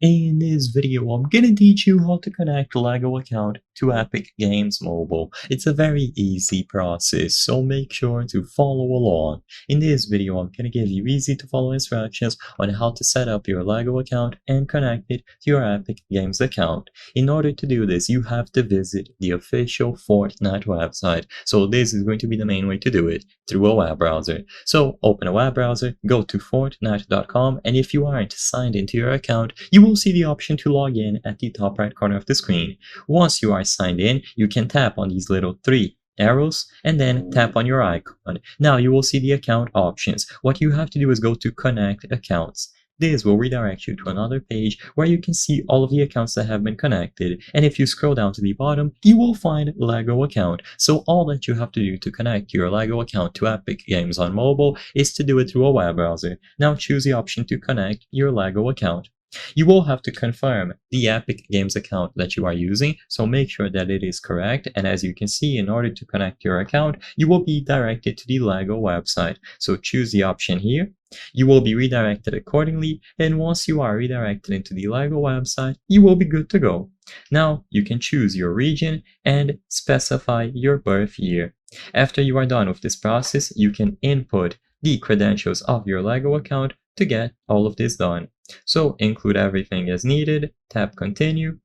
In this video, I'm gonna teach you how to connect LEGO account to Epic Games Mobile. It's a very easy process, so make sure to follow along. In this video, I'm gonna give you easy to follow instructions on how to set up your LEGO account and connect it to your Epic Games account. In order to do this, you have to visit the official Fortnite website. So this is going to be the main way to do it, through a web browser. So open a web browser, go to Fortnite.com, and if you aren't signed into your account, you will see the option to log in at the top right corner of the screen. Once you are signed in, you can tap on these little three arrows and then tap on your icon. Now you will see the account options. What you have to do is go to Connect Accounts. This will redirect you to another page where you can see all of the accounts that have been connected, and if you scroll down to the bottom, you will find LEGO account. So all that you have to do to connect your LEGO account to Epic Games on mobile is to do it through a web browser. Now choose the option to connect your LEGO account. You will have to confirm the Epic Games account that you are using, so make sure that it is correct, and as you can see, in order to connect your account, you will be directed to the LEGO website. So choose the option here. You will be redirected accordingly, and once you are redirected into the LEGO website, you will be good to go. Now you can choose your region and specify your birth year. After you are done with this process, you can input the credentials of your LEGO account to get all of this done. So include everything as needed, tap continue,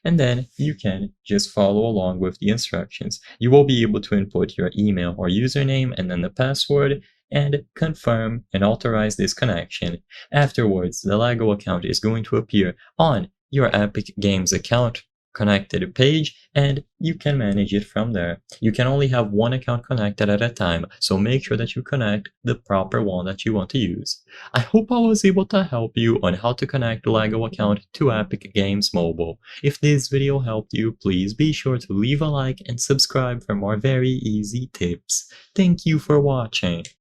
and then you can just follow along with the instructions. You will be able to input your email or username and then the password and confirm and authorize this connection. Afterwards, the LEGO account is going to appear on your Epic Games account connected page, and you can manage it from there. You can only have one account connected at a time, so make sure that you connect the proper one that you want to use. I hope I was able to help you on how to connect the LEGO account to Epic Games Mobile. If this video helped you, please be sure to leave a like and subscribe for more very easy tips. Thank you for watching.